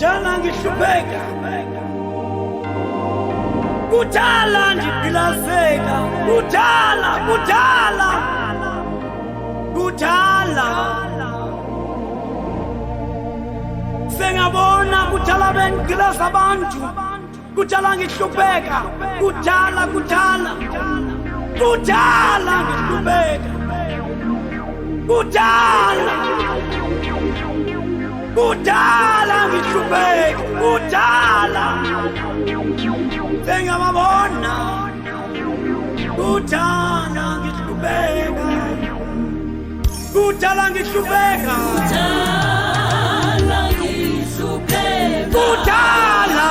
kudala ngihlupheka, kudala ngiphilazeka, kudala sengabona kudala bengilaza abantu, kudala ngihlupheka, kudala ngihlupheka, kudala ngihlupheka, kudala sengababona kudala ngihlupheka, kudala ngihlupheka, kudala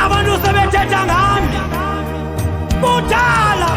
abantu sebethetha ngami, kudala